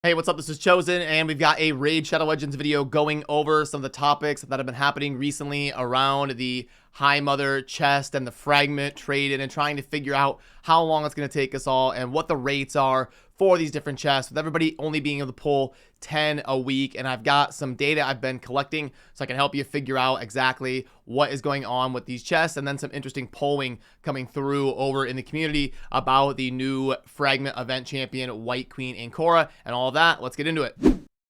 Hey, what's up? This is Chosen, and we've got a Raid Shadow Legends video going over some of the topics that have been happening recently around the Highmother chest and the fragment trade-in, and trying to figure out how long it's going to take us all and what the rates are for these different chests, with everybody only being able to pull 10 a week. And I've got some data I've been collecting so I can help you figure out exactly what is going on with these chests, and then some interesting polling coming through over in the community about the new fragment event champion, White Queen Ancora, and all of that. Let's get into it.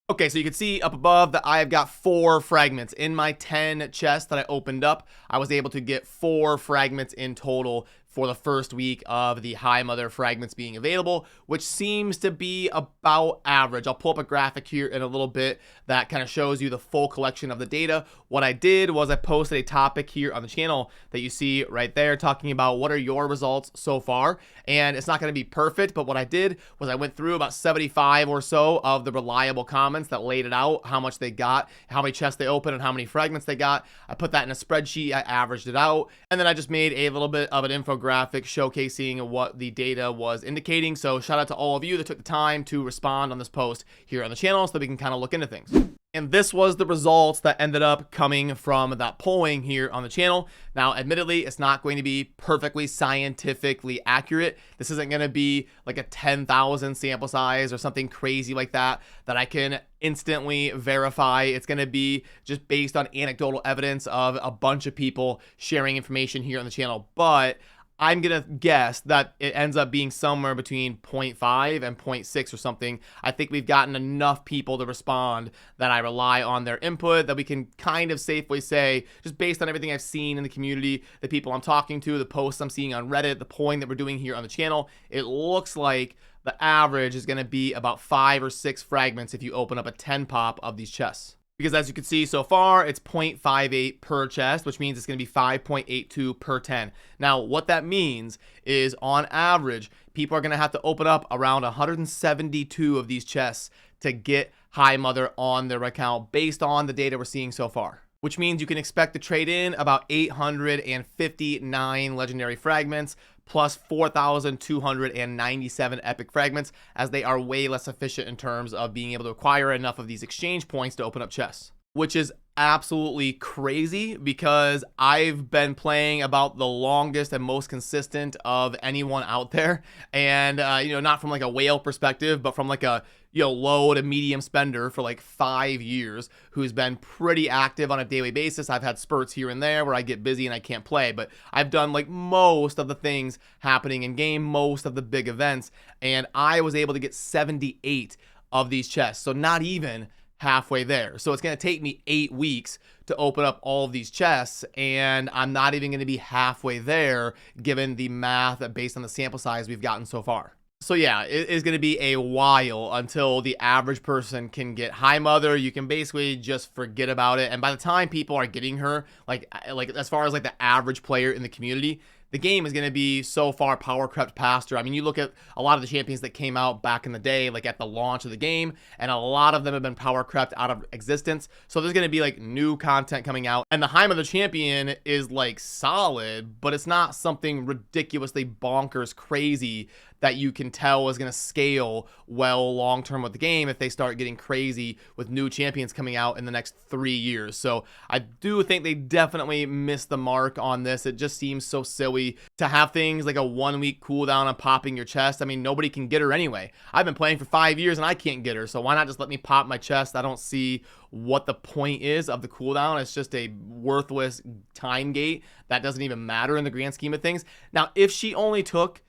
Okay, so you can see up above that I have got 4 fragments in my 10 chests that I opened up. I was able to get 4 fragments in total for the first week of the Highmother fragments being available, which seems to be about average. I'll pull up a graphic here in a little bit that kind of shows you the full collection of the data. What I did was I posted a topic here on the channel that you see right there talking about what are your results so far. And it's not going to be perfect, but what I did was I went through about 75 or so of the reliable comments that laid it out, how much they got, how many chests they opened, and how many fragments they got. I put that in a spreadsheet, I averaged it out, and then I just made a little bit of an infographic showcasing what the data was indicating. So shout out to all of you that took the time to respond on this post here on the channel so that we can kind of look into things. And this was the results that ended up coming from that polling here on the channel. Now, admittedly, it's not going to be perfectly scientifically accurate. This isn't going to be like a 10,000 sample size or something crazy like that I can instantly verify. It's going to be just based on anecdotal evidence of a bunch of people sharing information here on the channel. But I'm going to guess that it ends up being somewhere between 0.5 and 0.6 or something. I think we've gotten enough people to respond that I rely on their input, that we can kind of safely say, just based on everything I've seen in the community, the people I'm talking to, the posts I'm seeing on Reddit, the polling that we're doing here on the channel, it looks like the average is going to be about 5 or 6 fragments if you open up a 10 pop of these chests. Because as you can see so far, it's 0.58 per chest, which means it's going to be 5.82 per 10. Now, what that means is on average, people are going to have to open up around 172 of these chests to get Highmother on their account based on the data we're seeing so far. Which means you can expect to trade in about 859 legendary fragments plus 4,297 epic fragments, as they are way less efficient in terms of being able to acquire enough of these exchange points to open up chests. Which is absolutely crazy because I've been playing about the longest and most consistent of anyone out there. And, not from like a whale perspective, but from like a, low to medium spender for like 5 years who's been pretty active on a daily basis. I've had spurts here and there where I get busy and I can't play, but I've done like most of the things happening in game, most of the big events. And I was able to get 78 of these chests. So not even halfway there. So it's going to take me 8 weeks to open up all of these chests, and I'm not even going to be halfway there given the math based on the sample size we've gotten so far. So yeah, it is going to be a while until the average person can get Highmother. You can basically just forget about it, and by the time people are getting her, like as far as like the average player in the community, the game is going to be so far power crept past her. I mean, you look at a lot of the champions that came out back in the day, like at the launch of the game, and a lot of them have been power crept out of existence. So there's going to be like new content coming out. And the Highmother champion is like solid, but it's not something ridiculously bonkers crazy that you can tell is going to scale well long-term with the game if they start getting crazy with new champions coming out in the next 3 years. So I do think they definitely missed the mark on this. It just seems so silly to have things like a 1-week cooldown on popping your chest. I mean, nobody can get her anyway. I've been playing for 5 years and I can't get her, so why not just let me pop my chest? I don't see what the point is of the cooldown. It's just a worthless time gate that doesn't even matter in the grand scheme of things. Now, if she only took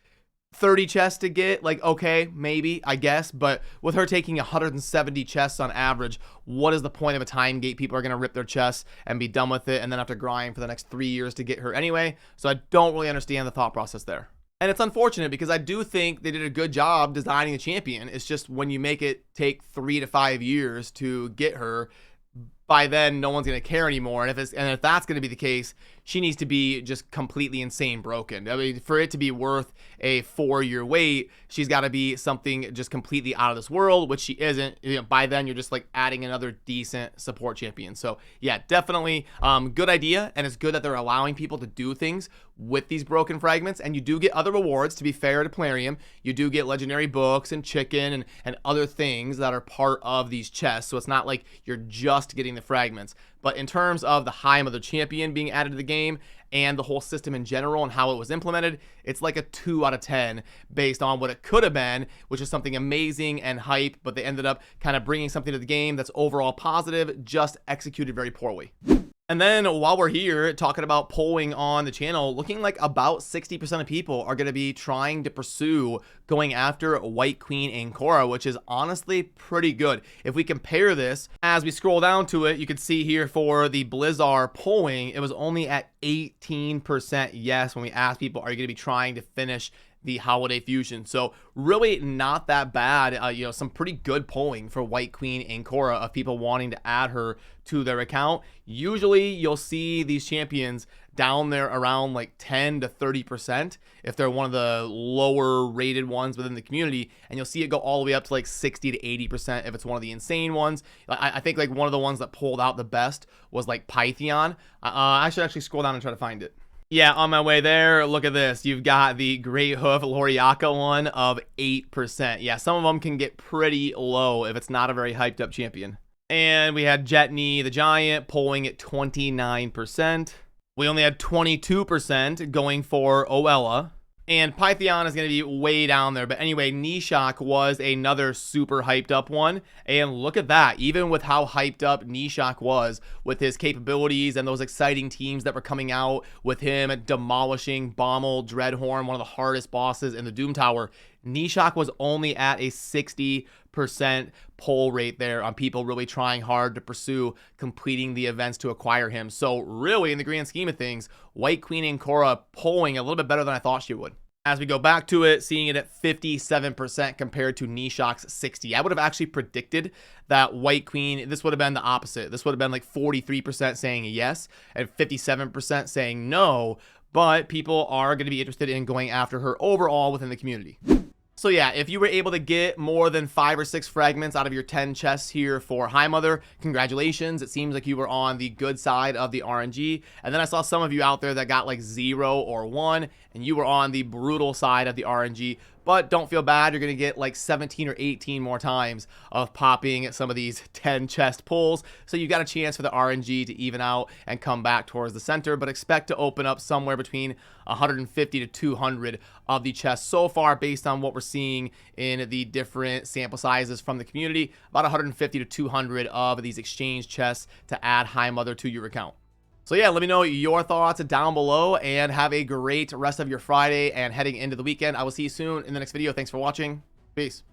30 chests to get, like, okay, maybe, I guess, but with her taking 170 chests on average, what is the point of a time gate? People are going to rip their chests and be done with it and then have to grind for the next 3 years to get her anyway. So I don't really understand the thought process there. And it's unfortunate because I do think they did a good job designing the champion. It's just when you make it take 3 to 5 years to get her, by then no one's going to care anymore. And if that's going to be the case, she needs to be just completely insane broken. I mean, for it to be worth a 4-year wait, she's got to be something just completely out of this world, which she isn't. By then you're just like adding another decent support champion. So yeah, definitely good idea, and it's good that they're allowing people to do things with these broken fragments, and you do get other rewards. To be fair to Plarium, you do get legendary books and chicken and other things that are part of these chests, so it's not like you're just getting the fragments. But in terms of the Highmother champion being added to the game and the whole system in general and how it was implemented, it's like a 2 out of 10 based on what it could have been, which is something amazing and hype, but they ended up kind of bringing something to the game that's overall positive, just executed very poorly. And then while we're here talking about polling on the channel, looking like about 60% of people are going to be trying to pursue going after White Queen Ancora, which is honestly pretty good. If we compare this, as we scroll down to it, you can see here for the Blizzard polling, it was only at 18% yes when we asked people, are you going to be trying to finish the Holiday Fusion? So really not that bad. You know, some pretty good polling for White Queen Ancora of people wanting to add her to their account. Usually you'll see these champions down there around like 10 to 30% if they're one of the lower rated ones within the community, and you'll see it go all the way up to like 60 to 80% if it's one of the insane ones. I think like one of the ones that pulled out the best was like Pythion. I should actually scroll down and try to find it. Yeah, on my way there, look at this. You've got the Great Hoof Loriaka one of 8%. Yeah, some of them can get pretty low if it's not a very hyped up champion. And we had Jetney the Giant polling at 29%. We only had 22% going for Oella. And Pythion is going to be way down there. But anyway, Nishok was another super hyped up one. And look at that. Even with how hyped up Nishok was with his capabilities and those exciting teams that were coming out with him demolishing Bommel, Dreadhorn, one of the hardest bosses in the Doom Tower, Nishok was only at a 60% poll rate there on people really trying hard to pursue completing the events to acquire him. So really, in the grand scheme of things, White Queen Ancora polling a little bit better than I thought she would. As we go back to it, seeing it at 57% compared to Nishok's 60. I would have actually predicted that White Queen, this would have been the opposite. This would have been like 43% saying yes and 57% saying no, but people are going to be interested in going after her overall within the community. So yeah, if you were able to get more than 5 or 6 fragments out of your 10 chests here for Highmother, congratulations. It seems like you were on the good side of the RNG. And then I saw some of you out there that got like 0 or 1, and you were on the brutal side of the RNG. But don't feel bad, you're going to get like 17 or 18 more times of popping some of these 10 chest pulls. So you got a chance for the RNG to even out and come back towards the center, but expect to open up somewhere between 150 to 200 of the chests so far based on what we're seeing in the different sample sizes from the community. About 150 to 200 of these exchange chests to add Highmother to your account. So yeah, let me know your thoughts down below, and have a great rest of your Friday and heading into the weekend. I will see you soon in the next video. Thanks for watching. Peace.